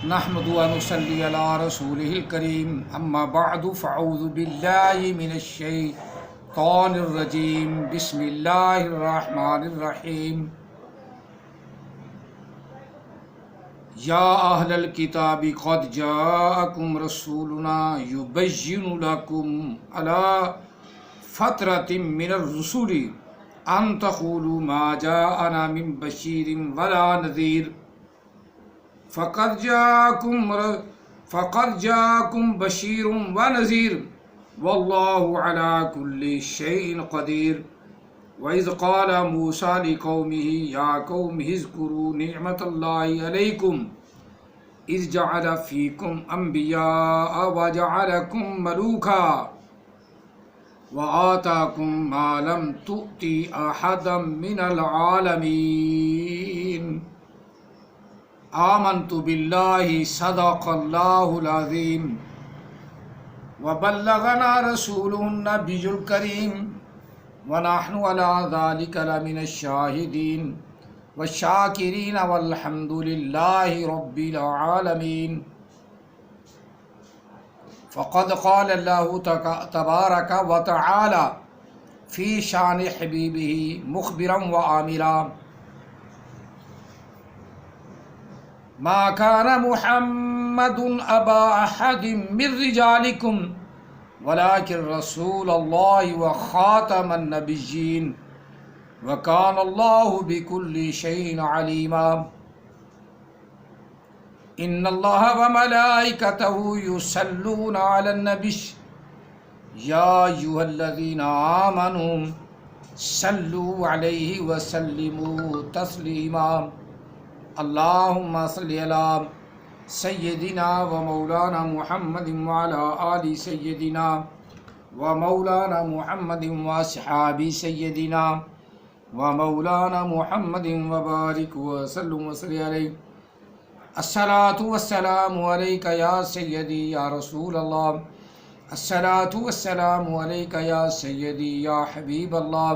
نحمد و نصلی علی رسولہ الکریم اما بعد فاعوذ باللہ من الشیطان الرجیم بسم اللہ الرحمن الرحیم یا اہل الکتاب قد جاءکم رسولنا یبین لکم علی فترۃ من الرسل ان تقولوا ما جاءنا من بشیر ولا نذیر فقد جاءكم بشیر ونذیر واللہ علی کل شیء قدیر وَإِذْ قَالَ مُوسَىٰ لِقَوْمِهِ يَا قَوْمِ اذْكُرُوا نِعْمَةَ اللَّهِ عَلَيْكُمْ إِذْ جَعَلَ فِيكُمْ أَنْبِيَاءَ وَجَعَلَكُمْ مَلُوكًا وَآتَاكُمْ مَا لَمْ تُؤْتِ أَحَدًا مِنَ الْعَالَمِينَ آمنت باللہ صدق اللہ العظیم وبلغنا رسولہ النبی الکریم ونحن على ذلك لمن الشاہدین والشاکرین والحمد للہ رب العالمین فقد قال اللہ تبارک وتعالی فی شان حبیبہ مخبرا وآمرا ما كان محمد أبا أحد من رجالكم ولكن رسول الله وخاتم النبيين وكان الله بكل شيء عليما إن الله وملائكته يصلون على النبي يا أيها الذين آمنوا صلوا عليه وسلموا تسليما اللہم صلی علی سیدنا و مولانا محمد وعلی آل سیدنا و مولانا محمد و صحابی سیدنا و مولانا محمد وبارک وسلم وصلی علیہ الصلاة والسلام علیک یا سیدی یا رسول اللہ الصلاة والسلام علیک یا سیدی یا حبیب اللہ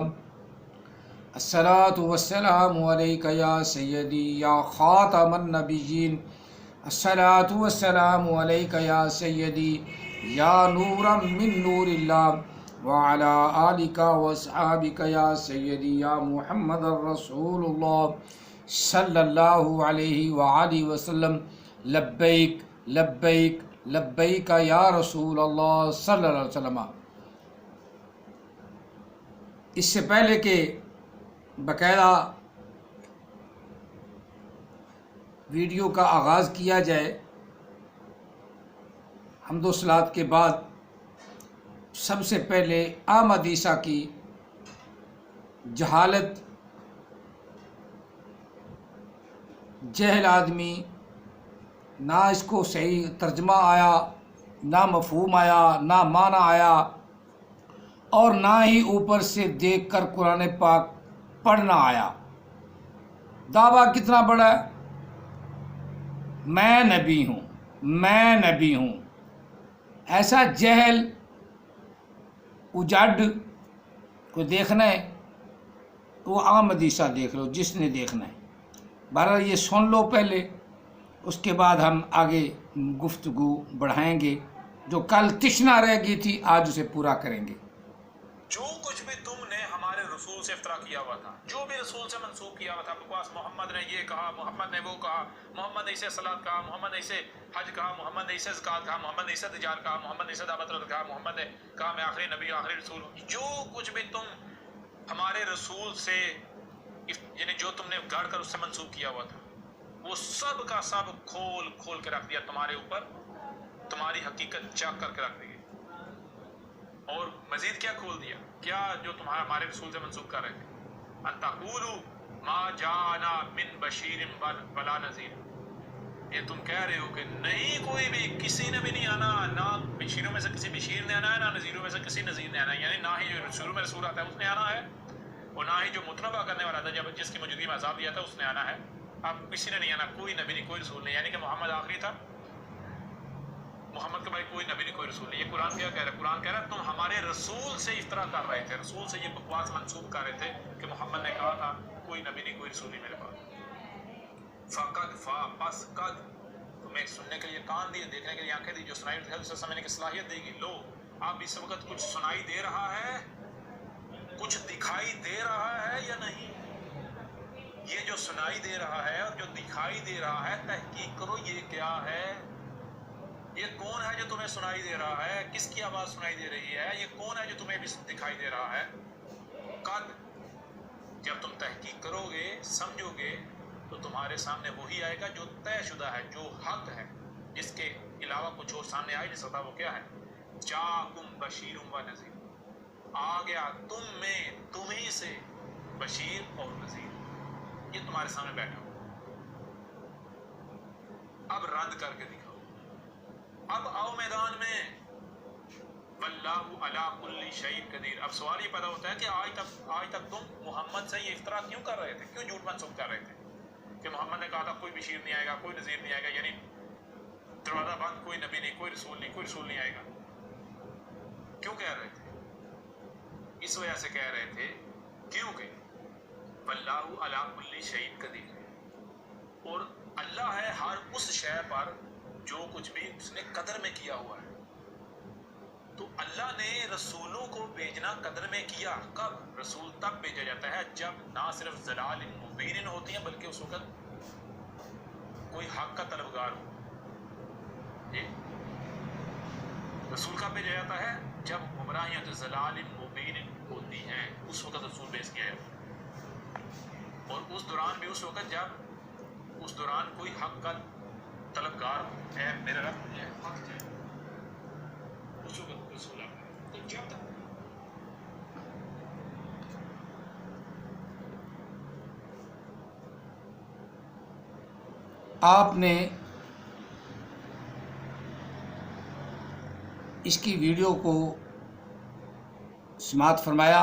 الصلاة والسلام علیک یا سیدی یا خاتم النبیین الصلاة والسلام علیک یا سیدی یا نورا من نور اللہ وعلا آلک واصحابک یا سیدی یا محمد الرسول اللہ صلی اللہ علیہ وآلہ وسلم لبیک لبیک لبیک یا رسول اللہ صلی اللہ علیہ وسلم۔ اس سے پہلے کہ باقاعدہ ویڈیو کا آغاز کیا جائے، حمد و صلوات کے بعد سب سے پہلے احمد عیسیٰ کی جہالت، جہل آدمی، نہ اس کو صحیح ترجمہ آیا، نہ مفہوم آیا، نہ معنی آیا، اور نہ ہی اوپر سے دیکھ کر قرآن پاک پڑھنا آیا۔ دعویٰ کتنا بڑا ہے، میں نبی ہوں، میں نبی ہوں۔ ایسا جہل اجاڈ کو دیکھنا ہے تو وہ احمد عیسیٰ دیکھ لو جس نے دیکھنا ہے۔ بہرحال یہ سن لو پہلے، اس کے بعد ہم آگے گفتگو بڑھائیں گے۔ جو کل تشنا رہ گئی تھی آج اسے پورا کریں گے۔ جو کچھ بھی تم نے ہمارے رسول سے افترا کیا ہوا تھا، جو بھی رسول سے منسوخ کیا ہوا تھا، بکواس محمد نے یہ کہا، محمد نے وہ کہا، محمد نے اسے صلاۃ کہا، محمد نے اسے حج کہا، محمد نے اسے زکوٰۃ کہا، محمد نے اسے تجارت کہا، محمد نے اسے دعوت کہا، محمد نے کہا میں آخری نبی آخری رسول ہوں۔ جو کچھ بھی تم ہمارے رسول سے یعنی جو تم نے گاڑ کر اس سے منسوخ کیا ہوا تھا، وہ سب کا سب کھول کھول کے رکھ دیا تمہارے اوپر، تمہاری حقیقت چاک کر کے رکھ دی۔ اور مزید کیا کھول دیا؟ کیا جو تمہارا ہمارے رسول سے منسوخ کر رہے تھے، ان تقولوا ما جاءنا من بشیر ولا نذیر، یہ تم کہہ رہے ہو کہ نہیں کوئی بھی کسی نے بھی نہیں آنا، نہ بشیروں میں سے کسی بشیر نے آنا ہے، نہ نذیروں میں سے کسی نذیر نے آنا ہے، یعنی نہ ہی جو رسول میں رسول آتا ہے اس نے آنا ہے، اور نہ ہی جو متنبع کرنے والا تھا جب جس کی موجودگی میں عذاب دیا تھا اس نے آنا ہے۔ اب کسی نے نہیں آنا، کوئی نبی نہیں، کوئی رسول نہیں، یعنی کہ محمد آخری تھا، محمد کا بھائی کوئی نبی نہیں، کوئی رسول نہیں۔ یہ قرآن کیا کہہ رہا ہے؟ قرآن کہہ رہا ہے تم ہمارے رسول سے افطرا کر رہے تھے، رسول سے یہ بکواس منسوخ کر رہے تھے کہ محمد نے کہا تھا کوئی نبی نہیں، کوئی رسول نہیں میرے پاس۔ فقد پس قد تم تمہیں سننے کے لیے کان دیے، دیکھنے کے لیے آنکھیں دی، جو سنائی سمجھنے کی صلاحیت دے گی. لو اب اس وقت کچھ سنائی دے رہا ہے، کچھ دکھائی دے رہا ہے یا نہیں؟ یہ جو سنائی دے رہا ہے اور جو دکھائی دے رہا ہے، تحقیق کرو یہ کیا ہے؟ یہ کون ہے جو تمہیں سنائی دے رہا ہے؟ کس کی آواز سنائی دے رہی ہے؟ یہ کون ہے جو تمہیں بھی دکھائی دے رہا ہے؟ قد جب تم تحقیق کرو گے، سمجھو گے، تو تمہارے سامنے وہی آئے گا جو طے شدہ ہے، جو حق ہے، جس کے علاوہ کچھ اور سامنے آ ہی نہیں سکتا. وہ کیا ہے؟ جاکم بشیر و نذیر، آ گیا تم میں، تمہیں سے بشیر اور نذیر. یہ تمہارے سامنے بیٹھا ہو. اب رد کر کے دکھاؤ. اب آؤ میدان میں. واللہ علی کل شیء قدیر. اب سوال یہ پیدا ہوتا ہے کہ آج تک تم محمد سے یہ افطرا کیوں کر رہے تھے؟ کیوں جھوٹ منسوب کر رہے تھے کہ محمد نے کہا تھا کوئی بشیر نہیں آئے گا، کوئی نذیر نہیں آئے گا، یعنی دروازہ بند، کوئی نبی نہیں، کوئی رسول نہیں آئے گا. کیوں کہہ رہے تھے؟ اس وجہ سے کہہ رہے تھے کیونکہ واللہ علی کل شیء قدیر، اور اللہ ہے ہر اس شے پر جو کچھ بھی اس نے قدر میں کیا ہوا ہے. تو اللہ نے رسولوں کو بھیجنا قدر میں کیا. کب؟ رسول تب بھیجا جاتا ہے جب نہ صرف ضلال مبین ہوتی ہیں، بلکہ اس وقت کوئی حق کا طلبگار ہو. جی رسول کب بھیجا جاتا ہے؟ جب گمراہیاں جو ضلال مبین ہوتی ہیں، اس وقت رسول بھیج کیا جاتا ہے. اور اس دوران بھی اس وقت جب اس دوران کوئی حق کا طلبگار ہو. اے میرا رب مجھے حق چاہیے، اس وقت رسول آتا ہے. تو جب تک آپ نے اس کی ویڈیو کو سماعت فرمایا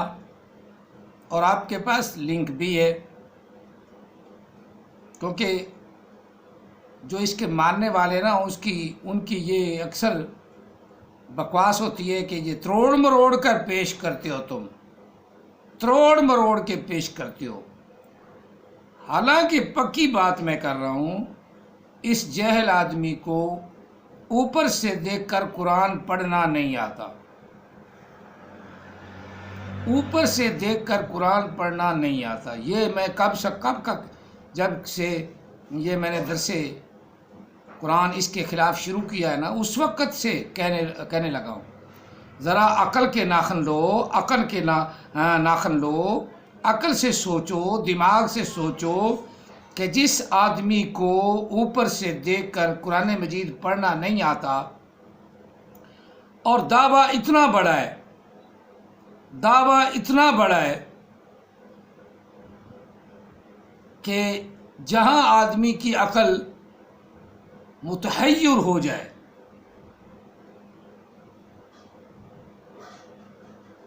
اور آپ کے پاس لنک بھی ہے، کیونکہ جو اس کے ماننے والے نا ان کی یہ اکثر بکواس ہوتی ہے کہ یہ تروڑ مروڑ کر پیش کرتے ہو، تم تروڑ مروڑ کے پیش کرتے ہو. حالانکہ پکی بات میں کر رہا ہوں، اس جاہل آدمی کو اوپر سے دیکھ کر قرآن پڑھنا نہیں آتا. اوپر سے دیکھ کر قرآن پڑھنا نہیں آتا. یہ میں جب سے یہ میں نے درس قرآن اس کے خلاف شروع کیا ہے نا، اس وقت سے کہنے لگا ہوں ذرا عقل کے ناخن لو، عقل کے ناخن لو، عقل سے سوچو، دماغ سے سوچو کہ جس آدمی کو اوپر سے دیکھ کر قرآن مجید پڑھنا نہیں آتا اور دعویٰ اتنا بڑا ہے کہ جہاں آدمی کی عقل متحیر ہو جائے،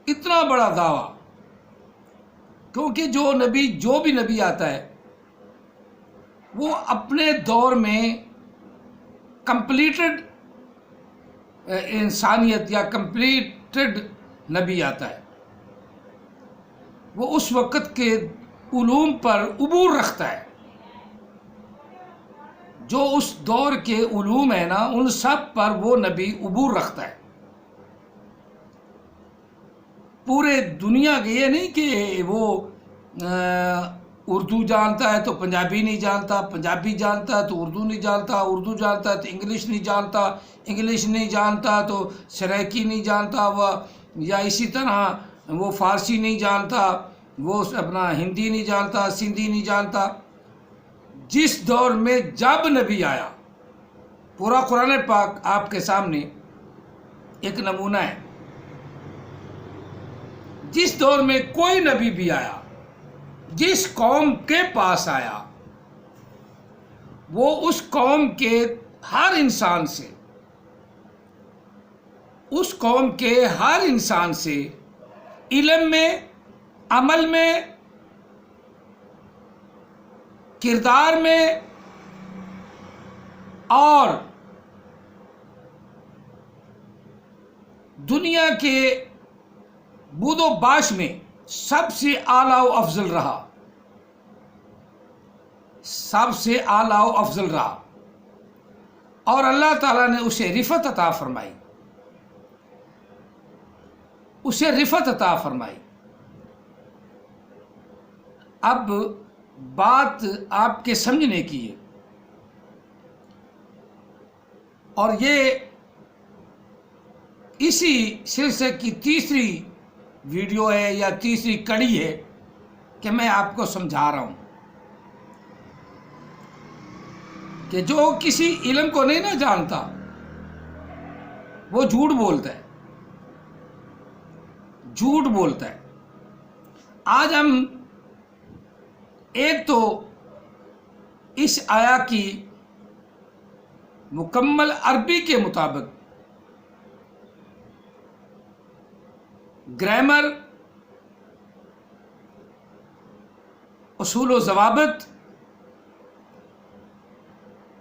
اتنا بڑا دعویٰ. کیونکہ جو بھی نبی آتا ہے وہ اپنے دور میں کمپلیٹڈ انسانیت یا کمپلیٹڈ نبی آتا ہے. وہ اس وقت کے علوم پر عبور رکھتا ہے. جو اس دور کے علوم ہیں نا، ان سب پر وہ نبی عبور رکھتا ہے. پورے دنیا کے، یہ نہیں کہ وہ اردو جانتا ہے تو پنجابی نہیں جانتا، پنجابی جانتا ہے تو اردو نہیں جانتا، اردو جانتا ہے تو انگلش نہیں جانتا، انگلش نہیں جانتا تو سرائکی نہیں جانتا، یا اسی طرح وہ فارسی نہیں جانتا، وہ اپنا ہندی نہیں جانتا، سندھی نہیں جانتا. جس دور میں جب نبی آیا، پورا قرآن پاک آپ کے سامنے ایک نمونہ ہے. جس دور میں کوئی نبی بھی آیا، جس قوم کے پاس آیا، وہ اس قوم کے ہر انسان سے علم میں، عمل میں، کردار میں اور دنیا کے بود و باش میں سب سے اعلیٰ و افضل رہا. اور اللہ تعالیٰ نے اسے رفعت عطا فرمائی، اسے رفعت عطا فرمائی۔ اب بات آپ کے سمجھنے کی ہے، اور یہ اسی سلسلے کی تیسری ویڈیو ہے یا تیسری کڑی ہے کہ میں آپ کو سمجھا رہا ہوں کہ جو کسی علم کو نہیں نہ جانتا وہ جھوٹ بولتا ہے، جھوٹ بولتا ہے۔ آج ہم ایک تو اس آیا کی مکمل عربی کے مطابق گرامر، اصول و ضوابط،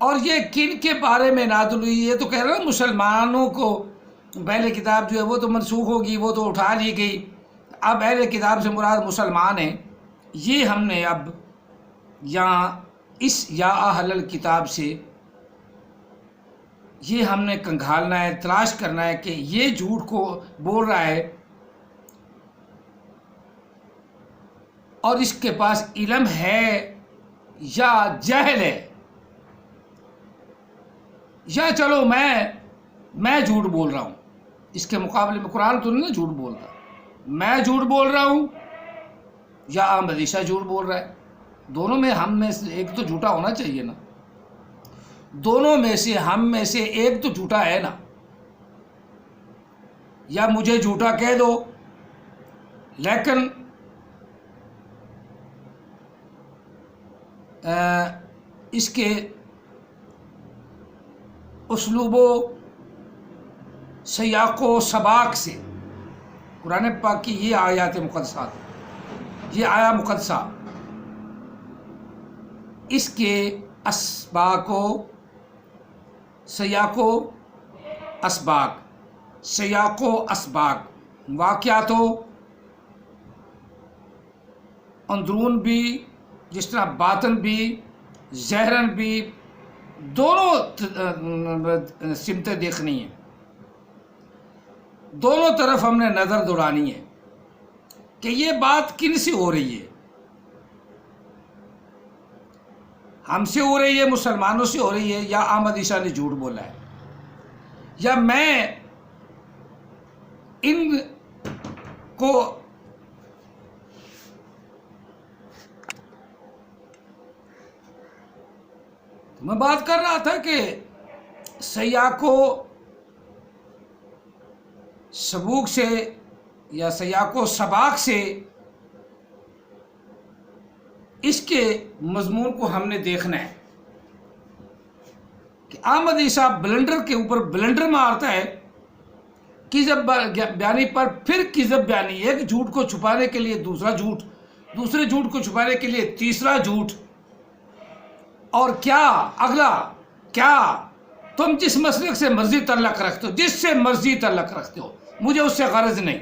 اور یہ کن کے بارے میں نازل ہوئی، یہ تو کہہ رہا ہوں مسلمانوں کو پہلے کتاب جو ہے وہ تو منسوخ ہوگی، وہ تو اٹھا لی گئی، اب اہل کتاب سے مراد مسلمان ہیں۔ یہ ہم نے اب یہاں اس یا اہل الکتاب سے یہ ہم نے کنگھالنا ہے، تلاش کرنا ہے کہ یہ جھوٹ کو بول رہا ہے اور اس کے پاس علم ہے یا جہل ہے، یا چلو میں جھوٹ بول رہا ہوں۔ اس کے مقابلے میں قرآن تو نہیں جھوٹ بولتا، میں جھوٹ بول رہا ہوں یا احمد عیسیٰ جھوٹ بول رہا ہے۔ دونوں میں ہم میں سے ایک تو جھوٹا ہونا چاہیے نا، دونوں میں سے ہم میں سے ایک تو جھوٹا ہے نا، یا مجھے جھوٹا کہہ دو لیکن اس کے اسلوب و سیاق و سباق سے قرآن پاک کی یہ آیات مقدسات، یہ آیا مقدسہ، اس کے اسباق و سیاق و اسباق، سیاق و اسباق، واقعات و اندرون بھی، جس طرح باطن بھی، ظاہراً بھی، دونوں سمتیں دیکھنی ہیں، دونوں طرف ہم نے نظر دوڑانی ہے کہ یہ بات کن سے ہو رہی ہے، ہم سے ہو رہی ہے، مسلمانوں سے ہو رہی ہے، یا احمد عیسیٰ نے جھوٹ بولا ہے، یا میں ان کو میں بات کر رہا تھا کہ سیاق و سبوک سے یا سیاق و سباق سے اس کے مضمون کو ہم نے دیکھنا ہے کہ احمد عیسیٰ بلنڈر کے اوپر بلنڈر مارتا ہے، کذب بیانی پر پھر کذب بیانی، ایک جھوٹ کو چھپانے کے لیے دوسرا جھوٹ، دوسرے جھوٹ کو چھپانے کے لیے تیسرا جھوٹ، اور کیا اگلا، کیا تم جس مسلک سے مرضی تعلق رکھتے ہو، جس سے مرضی تعلق رکھتے ہو، مجھے اس سے غرض نہیں،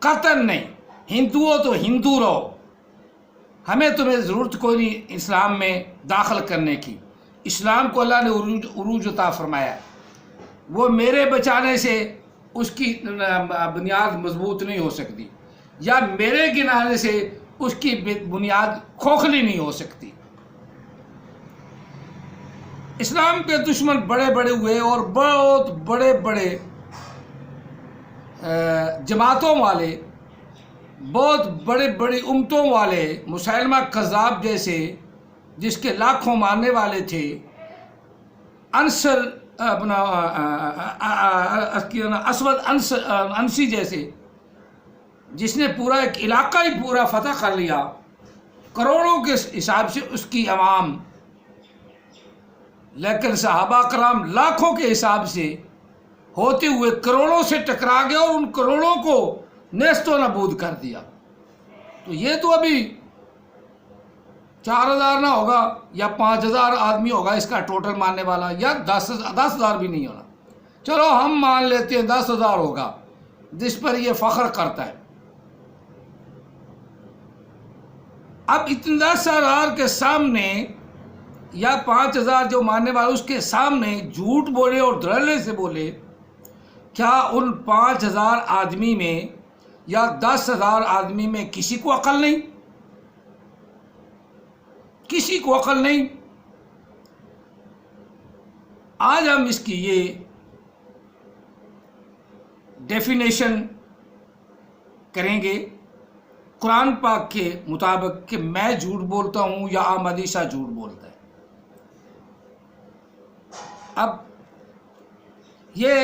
قطعاً نہیں، ہندو ہو تو ہندو رہو، ہمیں تمہیں ضرورت کوئی نہیں اسلام میں داخل کرنے کی۔ اسلام کو اللہ نے عروج عطا فرمایا ہے، وہ میرے بچانے سے اس کی بنیاد مضبوط نہیں ہو سکتی، یا میرے گنانے سے اس کی بنیاد کھوکھلی نہیں ہو سکتی۔ اسلام کے دشمن بڑے بڑے ہوئے اور بہت بڑے بڑے جماعتوں والے، بہت بڑے بڑی امتوں والے، مسیلمہ کذاب جیسے جس کے لاکھوں ماننے والے تھے، انصر اپنا اسود انسی جیسے، جس نے پورا ایک علاقہ ہی پورا فتح کر لیا کروڑوں کے حساب سے اس کی عوام، لیکن صحابہ کرام لاکھوں کے حساب سے ہوتے ہوئے کروڑوں سے ٹکرا گیا اور ان کروڑوں کو نیست و نابود کر دیا۔ تو یہ تو ابھی 4000 نہ ہوگا یا 5000 آدمی ہوگا اس کا ٹوٹل ماننے والا، یا 10,000 بھی نہیں ہونا، چلو ہم مان لیتے ہیں 10,000 ہوگا جس پر یہ فخر کرتا ہے۔ اب اتنے 10,000 کے سامنے یا 5,000 جو ماننے والے اس کے سامنے جھوٹ بولے اور دھڑلے سے بولے، کیا ان 5,000 آدمی میں یا 10,000 آدمی میں کسی کو عقل نہیں؟ کسی کو عقل نہیں؟ آج ہم اس کی یہ ڈیفینیشن کریں گے قرآن پاک کے مطابق کہ میں جھوٹ بولتا ہوں یا احمد عیسیٰ جھوٹ بولتا ہے۔ اب یہ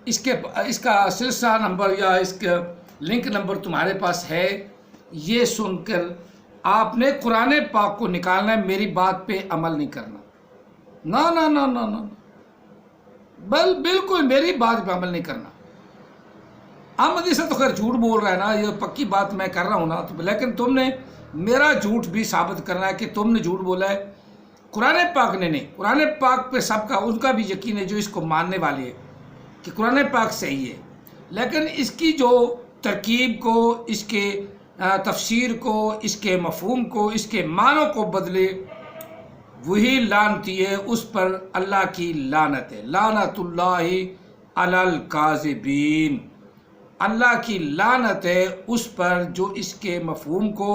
اس کا سلسلہ نمبر یا اس کا لنک نمبر تمہارے پاس ہے، یہ سن کر آپ نے قرآن پاک کو نکالنا ہے، میری بات پہ عمل نہیں کرنا، نہ نہ نہ نہ نہ، بالکل میری بات پہ عمل نہیں کرنا۔ احمد عیسیٰ تو خیر جھوٹ بول رہا ہے نا، یہ پکی بات میں کر رہا ہوں نا، لیکن تم نے میرا جھوٹ بھی ثابت کرنا ہے کہ تم نے جھوٹ بولا ہے، قرآن پاک نے نہیں۔ قرآن پاک پہ سب کا ان کا بھی یقین ہے جو اس کو ماننے والے ہیں کہ قرآن پاک صحیح ہے، لیکن اس کی جو ترکیب کو، اس کے تفسیر کو، اس کے مفہوم کو، اس کے معنوں کو بدلے، وہی لعنتی ہے، اس پر اللہ کی لعنت ہے۔ لعنت اللہ علی الکاذبین، اللہ کی لعنت ہے اس پر جو اس کے مفہوم کو،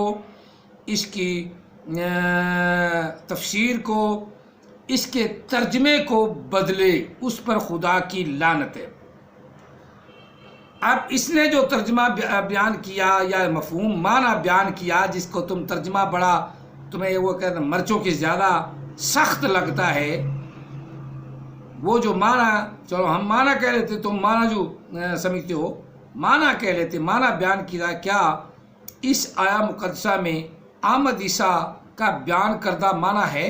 اس کی تفسیر کو، اس کے ترجمے کو بدلے، اس پر خدا کی لعنت ہے۔ اب اس نے جو ترجمہ بیان کیا یا مفہوم معنی بیان کیا، جس کو تم ترجمہ بڑا تمہیں وہ کہتے ہیں مرچوں کی زیادہ سخت لگتا ہے، وہ جو معنی، چلو ہم معنی کہہ لیتے، تم معنی جو سمجھتے ہو معنی کہہ لیتے، معنی بیان کیا، کیا اس آیا مقدسہ میں احمد عیسیٰ کا بیان کردہ معنی ہے؟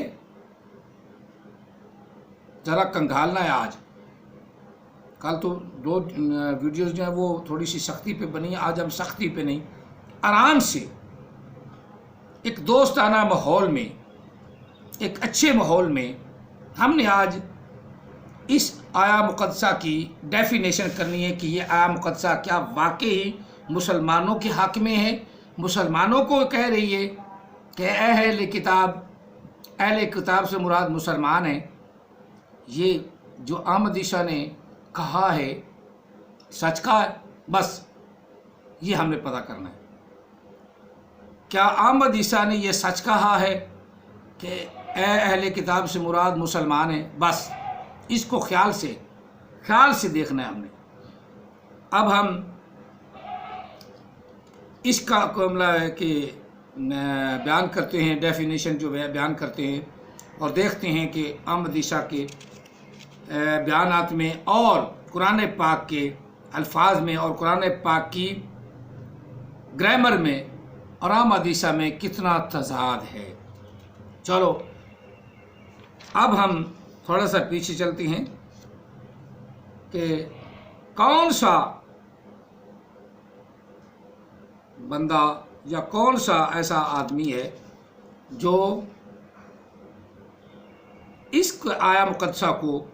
ذرا کنگھالنا ہے آج۔ کل تو 2 ویڈیوز جو ہیں وہ تھوڑی سی سختی پہ بنی، آج ہم سختی پہ نہیں، آرام سے ایک دوستانہ ماحول میں، ایک اچھے ماحول میں ہم نے آج اس آیا مقدسہ کی ڈیفینیشن کرنی ہے کہ یہ آیا مقدسہ کیا واقعی مسلمانوں کے حق میں ہے، مسلمانوں کو کہہ رہی ہے کہ اہل کتاب سے مراد مسلمان ہیں، یہ جو احمد عیسیٰ نے کہا ہے سچ کا ہے؟ بس یہ ہم نے پتہ کرنا ہے، کیا احمد عیسیٰ نے یہ سچ کہا ہے کہ اے اہل کتاب سے مراد مسلمان ہیں؟ بس اس کو خیال سے دیکھنا ہے ہم نے۔ اب ہم اس کا معاملہ ہے کہ بیان کرتے ہیں، ڈیفینیشن جو بیان کرتے ہیں، اور دیکھتے ہیں کہ احمد عیسیٰ کے بیانات میں اور قرآن پاک کے الفاظ میں اور قرآن پاک کی گرامر میں اور احمد عیسیٰ میں کتنا تضاد ہے۔ چلو اب ہم تھوڑا سا پیچھے چلتے ہیں کہ کون سا بندہ یا کون سا ایسا آدمی ہے جو اس آیا مقدسہ کو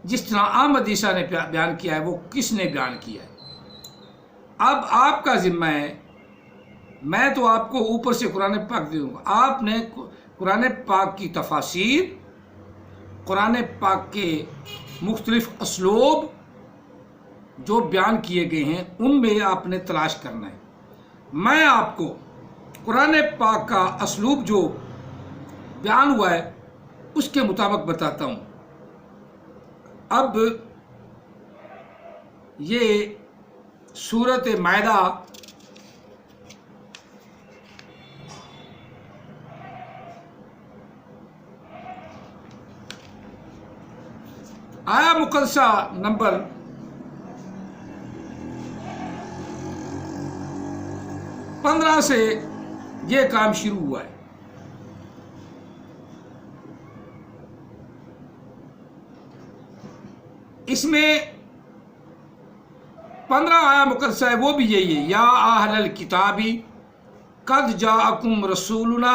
جس طرح احمد عیسیٰ نے بیان کیا ہے وہ کس نے بیان کیا ہے۔ اب آپ کا ذمہ ہے، میں تو آپ کو اوپر سے قرآن پاک دے دوں گا، آپ نے قرآن پاک کی تفاسیر، قرآن پاک کے مختلف اسلوب جو بیان کیے گئے ہیں ان میں آپ نے تلاش کرنا ہے۔ میں آپ کو قرآن پاک کا اسلوب جو بیان ہوا ہے اس کے مطابق بتاتا ہوں۔ اب یہ سورۃ مائدہ آیا مقدسہ نمبر 15 سے یہ کام شروع ہوا ہے۔ اس میں 15 آیا مقدسہ ہے، وہ بھی یہی ہے، یا اہل الکتاب قد جاءکم رسولنا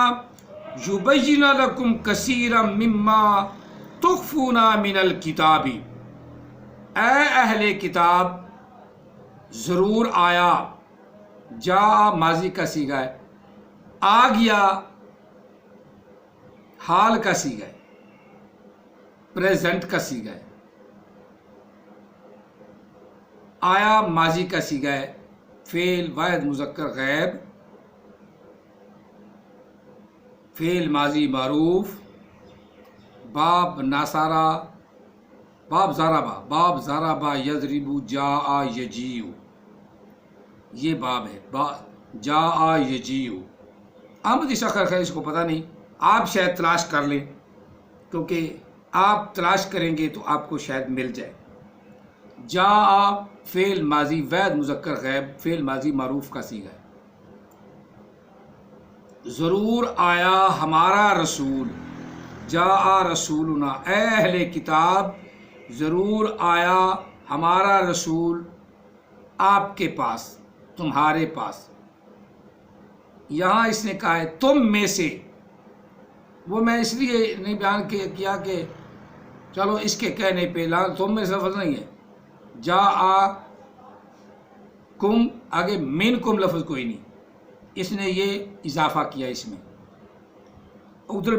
یبین لکم کثیرا مما تخفون من الکتاب، اے اہل کتاب ضرور آیا، جا ماضی کا صیغہ ہے، آ گیا حال کا صیغہ ہے، پریزنٹ کا صیغہ ہے، آیا ماضی کا صیغہ ہے، فعل واحد مذکر غائب، فعل ماضی معروف، باب ناصارا، باب ضربا یضربو جاء یجیو، یہ باب ہے، جاء یجیو۔ احمد شاکر خیر اس کو پتہ نہیں، آپ شاید تلاش کر لیں، کیونکہ آپ تلاش کریں گے تو آپ کو شاید مل جائے۔ جاء فعل ماضی واحد مذکر غائب، فعل ماضی معروف کا صیغہ ہے۔ ضرور آیا ہمارا رسول، جاء رسولنا، اے اہل کتاب ضرور آیا ہمارا رسول آپ کے پاس، تمہارے پاس۔ یہاں اس نے کہا ہے تم میں سے، وہ میں اس لیے نہیں بیان کیا کہ چلو اس کے کہنے پہ تم میں سے لفظ نہیں ہے، جاء کم آگے من کم لفظ کوئی نہیں، اس نے یہ اضافہ کیا اس میں، ادھر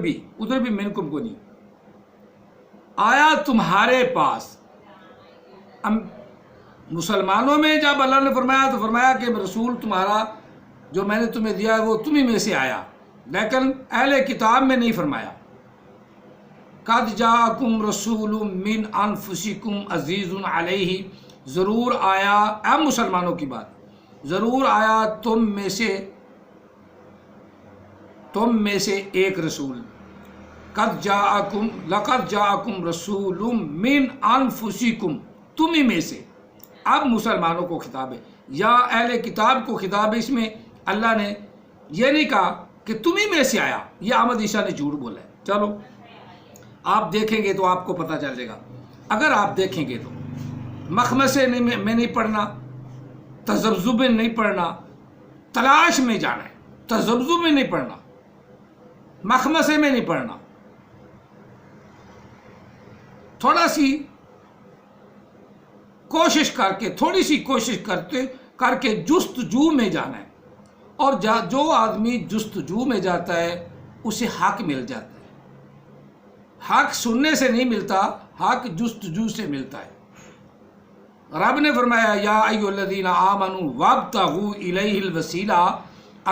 بھی من کم کو نہیں، آیا تمہارے پاس۔ مسلمانوں میں جب اللہ نے فرمایا تو فرمایا کہ رسول تمہارا جو میں نے تمہیں دیا وہ تمہیں میں سے آیا، لیکن اہل کتاب میں نہیں فرمایا۔ قد جاءکم رسول من انفسکم عزیز علیہ، ضرور آیا، اب مسلمانوں کی بات، ضرور آیا تم میں سے ایک رسول، لقد جاءکم رسول من انفسکم، تمہیں میں سے، اب مسلمانوں کو خطاب ہے یا اہل کتاب کو خطاب ہے۔ اس میں اللہ نے یہ نہیں کہا کہ تمہیں میں سے آیا، یہ احمد عیسیٰ نے جھوٹ بولا ہے۔ چلو آپ دیکھیں گے تو آپ کو پتہ چل جائے گا، اگر آپ دیکھیں گے تو مخمصے میں نہیں پڑھنا، تذبذب میں نہیں پڑھنا، تلاش میں جانا ہے، تذبذب میں نہیں پڑھنا، مخمصے میں نہیں پڑھنا، تھوڑا سی کوشش کر کے، تھوڑی سی کوشش کر کے جستجو میں جانا ہے، اور جو آدمی جستجو میں جاتا ہے اسے حق مل جاتا ہے۔ حق سننے سے نہیں ملتا، حق جستجو سے ملتا ہے۔ رب نے فرمایا یا ایھا الذین آمنوا وابتغوا الیہ الوسیلہ،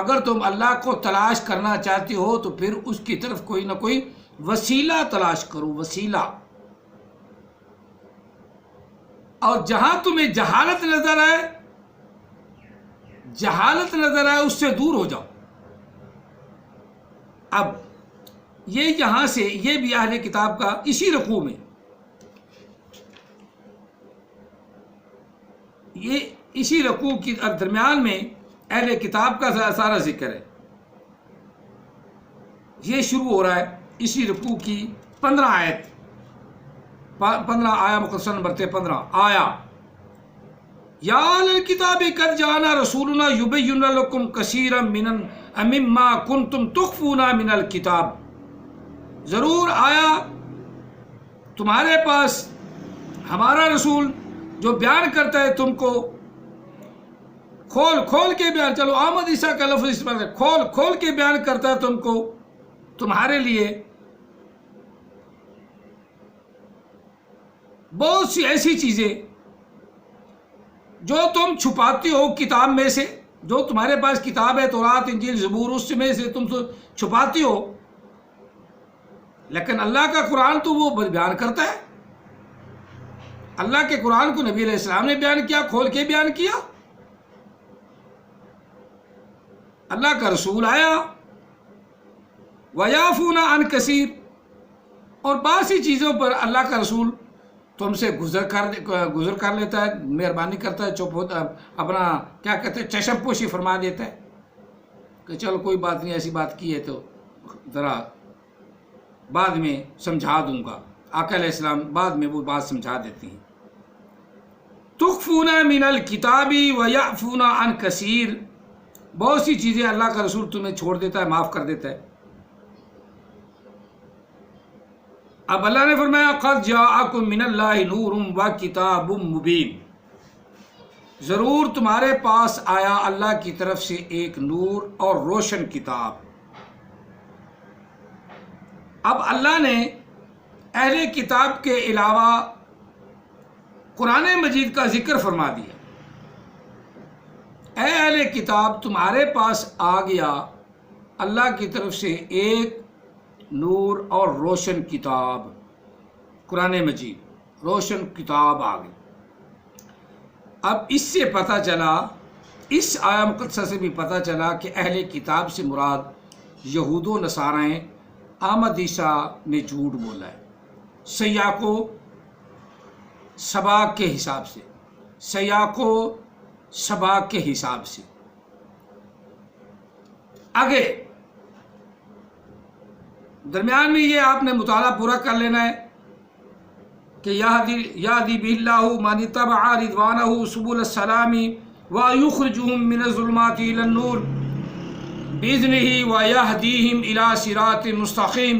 اگر تم اللہ کو تلاش کرنا چاہتے ہو تو پھر اس کی طرف کوئی نہ کوئی وسیلہ تلاش کرو، وسیلہ۔ اور جہاں تمہیں جہالت نظر آئے اس سے دور ہو جاؤ۔ اب یہ یہاں سے یہ بھی اہل کتاب کا اسی رکوع میں، یہ اسی رکوع کے درمیان میں اہل کتاب کا سارا ذکر ہے۔ یہ شروع ہو رہا ہے اسی رکوع کی 15 آیت، 15 آیا مقدسہ نمبر 15 آیا یا اہل الکتاب قد جاءنا رسولنا یبین لکم کثیرا مما کنتم تخفون من الکتاب، ضرور آیا تمہارے پاس ہمارا رسول جو بیان کرتا ہے تم کو، کھول کے بیان، چلو احمد عیسیٰ کا لفظ استعمال ہے، کھول کے بیان کرتا ہے تم کو، تمہارے لیے بہت سی ایسی چیزیں جو تم چھپاتے ہو کتاب میں سے، جو تمہارے پاس کتاب ہے تورات انجیل زبور، اس میں سے تم چھپاتے ہو، لیکن اللہ کا قرآن تو وہ بیان کرتا ہے۔ اللہ کے قرآن کو نبی علیہ السلام نے بیان کیا، کھول کے بیان کیا، اللہ کا رسول آیا، وَيَعْفُونَ عَنْ كَثِيرٍ، اور بعض سی چیزوں پر اللہ کا رسول تم سے گزر کر لیتا ہے، مہربانی کرتا ہے، چپ ہوتا، اپنا کیا کہتے ہیں چشم پوشی فرما دیتا ہے کہ چلو کوئی بات نہیں، ایسی بات کی ہے تو ذرا بعد میں سمجھا دوں گا۔ آقا علیہ السلام بعد میں وہ بات سمجھا دیتی ہیں۔ تخفون من الکتاب ویعفون عن کثیر، بہت سی چیزیں اللہ کا رسول تمہیں چھوڑ دیتا ہے، معاف کر دیتا ہے۔ اب اللہ نے فرمایا قد جاءکم من اللہ نور وکتاب مبین، ضرور تمہارے پاس آیا اللہ کی طرف سے ایک نور اور روشن کتاب۔ اب اللہ نے اہل کتاب کے علاوہ قرآن مجید کا ذکر فرما دیا. اے اہل کتاب تمہارے پاس آ گیا اللہ کی طرف سے ایک نور اور روشن کتاب، قرآن مجید روشن کتاب آ گئی. اب اس سے پتہ چلا، اس آیا مقدسہ سے بھی پتہ چلا کہ اہل کتاب سے مراد یہود و نصارہ ہیں. احمد عیسیٰ نے جھوٹ بولا ہے سیاق و سباق کے حساب سے، سیاق و سباق کے حساب سے. آگے درمیان میں یہ آپ نے مطالعہ پورا کر لینا ہے کہ یہدی بہ اللہ من اتبع رضوانہ سبل السلام ویخرجہم من الظلمات الی النور بإذنہ ویہدیہم الی صراط مستقیم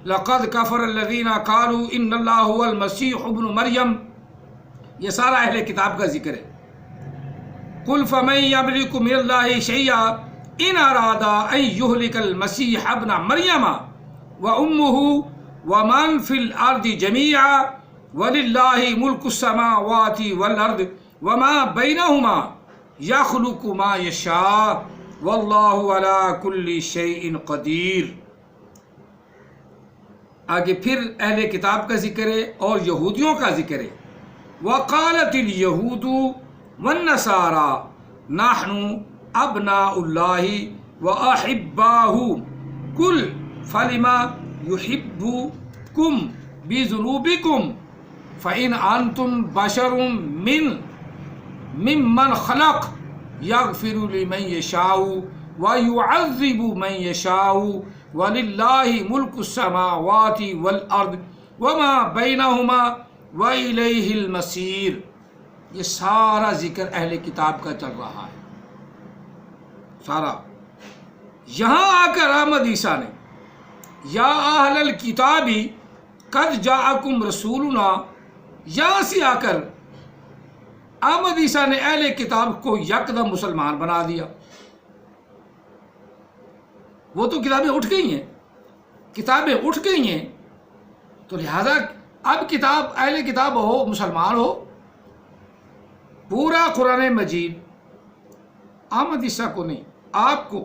لقد کفر الذین قالوا ان اللہ هو المسیح ابن مریم. یہ سارا اہل کتاب کا ذکر ہے. قل فمن یملک من اللہ شیئا ان اراد ان یہلک المسیح ابن مریم وأمه ومن في الأرض جميعا ولله ملك السماوات والأرض وما بينهما يخلق ما يشاء والله على كل شيء قدير. آگے پھر اہل کتاب کا ذکر ہے اور یہودیوں کا ذکر ہے. وقالت اليهود والنصارى نحن أبناء الله وأحباؤه قل فلما يحبكم بذنوبكم فإن أنتم بشر ممن خلق يغفر لمن يشاء ويعذب من يشاء ولله ملك السماوات والأرض وما بينهما وإليه المصير. یہ سارا ذکر اہل کتاب کا چل رہا ہے سارا. یہاں آ کر احمد عیسیٰ نے یا اہل الکتاب قد جاءکم رسولنا، یہاں سے آ کر احمد عیسیٰ نے اہل کتاب کو یکدم مسلمان بنا دیا. وہ تو کتابیں اٹھ گئی ہیں، کتابیں اٹھ گئی ہیں تو لہذا اب کتاب اہل کتاب ہو مسلمان ہو. پورا قرآن مجید احمد عیسیٰ کو نہیں، آپ کو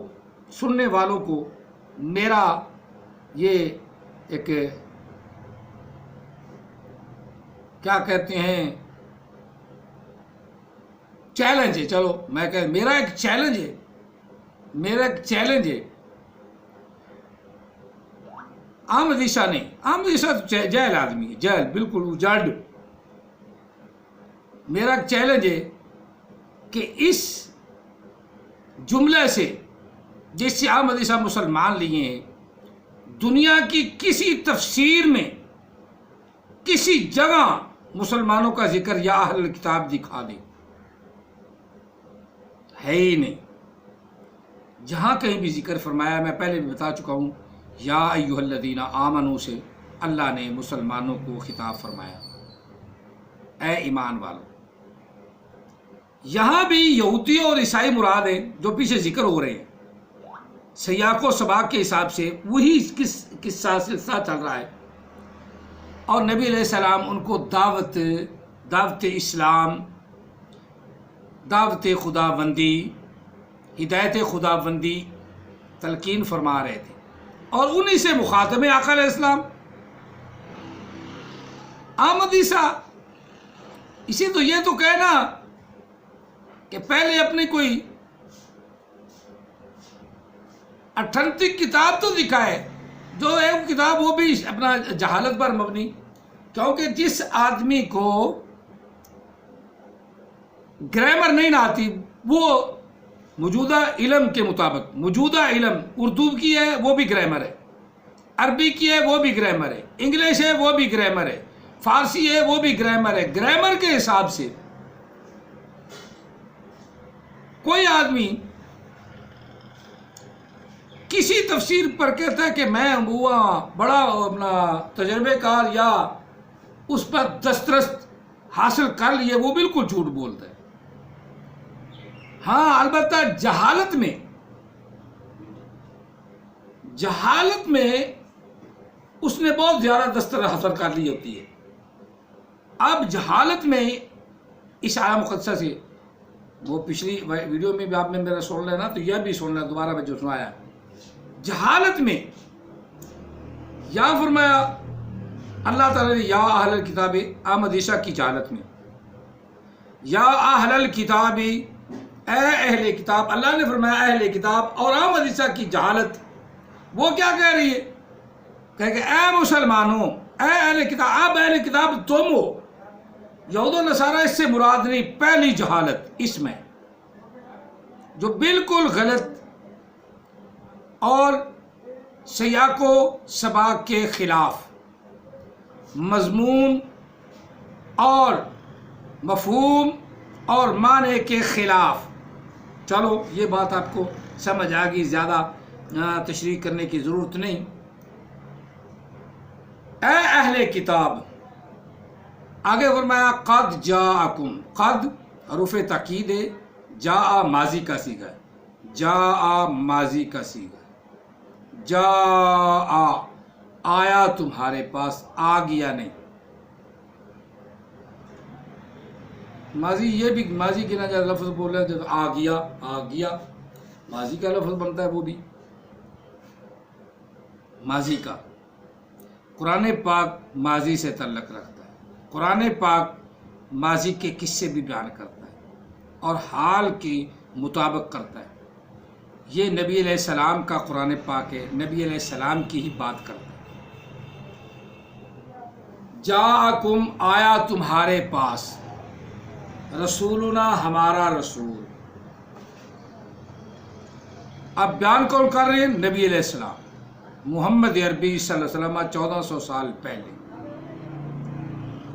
سننے والوں کو میرا یہ ایک کیا کہتے ہیں چیلنج ہے. چلو میں کہ میرا ایک چیلنج ہے، میرا ایک چیلنج ہے. احمد عیسیٰ نہیں، احمد عیسیٰ تو جہل آدمی ہے، جہل بالکل اجڑ. میرا ایک چیلنج ہے کہ اس جملے سے جس سے احمد عیسیٰ مسلمان لیے ہیں، دنیا کی کسی تفسیر میں کسی جگہ مسلمانوں کا ذکر یا اہل کتاب دکھا دے، ہے ہی نہیں. جہاں کہیں بھی ذکر فرمایا، میں پہلے بھی بتا چکا ہوں، یا ایھا الذین آمنوا سے اللہ نے مسلمانوں کو خطاب فرمایا، اے ایمان والو. یہاں بھی یہودی اور عیسائی مراد ہیں جو پیچھے ذکر ہو رہے ہیں. سیاق و سباق کے حساب سے وہی قصہ سلسلہ چل رہا ہے. اور نبی علیہ السلام ان کو دعوت اسلام، دعوت خدا بندی، ہدایت خدا بندی تلقین فرما رہے تھے، اور انہی سے مخاطب ہیں آقا علیہ السلام. احمد عیسیٰ اسی تو یہ تو کہنا کہ پہلے اپنی کوئی اتھینٹک کتاب تو دکھائے، جو ہے وہ کتاب وہ بھی اپنا جہالت پر مبنی. کیونکہ جس آدمی کو گرامر نہیں نہ آتی، وہ موجودہ علم کے مطابق، موجودہ علم اردو کی ہے وہ بھی گرامر ہے، عربی کی ہے وہ بھی گرامر ہے، انگلش ہے وہ بھی گرامر ہے، فارسی ہے وہ بھی گرامر ہے. گرامر کے حساب سے کوئی آدمی کسی تفسیر پر کہتا ہے کہ میں بڑا اپنا تجربے کار یا اس پر دسترس حاصل کر لیے، وہ بالکل جھوٹ بولتا ہے. ہاں البتہ جہالت میں اس نے بہت زیادہ دستر حاصل کر لی ہوتی ہے. اب جہالت میں اس آیہ مقدسہ سے، وہ پچھلی ویڈیو میں بھی آپ نے میرا سن لینا تو یہ بھی سن لینا دوبارہ میں جو سنایا. جہالت میں یا فرمایا اللہ تعالیٰ نے یا اہل الکتاب آمدیشہ کی جہالت میں، یا اہل الکتاب اے اہل کتاب، اللہ نے فرمایا اہل کتاب، اور آمدیشہ کی جہالت وہ کیا کہہ رہی ہے کہ اے مسلمانوں، اے اہل کتاب، اب اہل کتاب تم ہو. یہود و نصارہ اس سے مراد نہیں، پہلی جہالت اس میں جو بالکل غلط اور سیاق و سباق کے خلاف، مضمون اور مفہوم اور معنی کے خلاف. چلو یہ بات آپ کو سمجھ آ گئی، زیادہ تشریح کرنے کی ضرورت نہیں. اے اہل کتاب، آگے فرمایا قد جاءکم، قد حروف تاکید ہے، جاء ماضی کا صیغہ ہے، جاء ماضی کا صیغہ، جاء آیا تمہارے پاس، آ گیا نہیں. ماضی یہ بھی ماضی کے نہ جب لفظ بول رہے ہیں آ گیا، آ گیا ماضی کا لفظ بنتا ہے، وہ بھی ماضی کا. قرآن پاک ماضی سے تعلق رکھتا ہے، قرآن پاک ماضی کے قصے بھی بیان کرتا ہے اور حال کے مطابق کرتا ہے. یہ نبی علیہ السلام کا قرآن پاک ہے، نبی علیہ السلام کی ہی بات کرتا ہے. جاءکم آیا تمہارے پاس، رسولنا ہمارا رسول. اب بیان کون کر رہے ہیں؟ نبی علیہ السلام، محمد عربی صلی اللہ علیہ وسلم 1400 سال پہلے.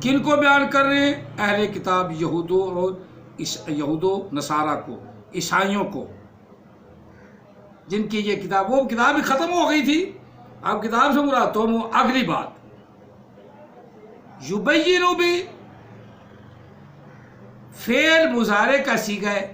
کن کو بیان کر رہے ہیں؟ اہل کتاب یہود و نصارہ کو، عیسائیوں کو، جن کی یہ کتاب، وہ کتاب ہی ختم ہو گئی تھی. اب کتاب سے مراد تو اگلی بات یبینو بھی فعل مضارع کا صیغہ ہے،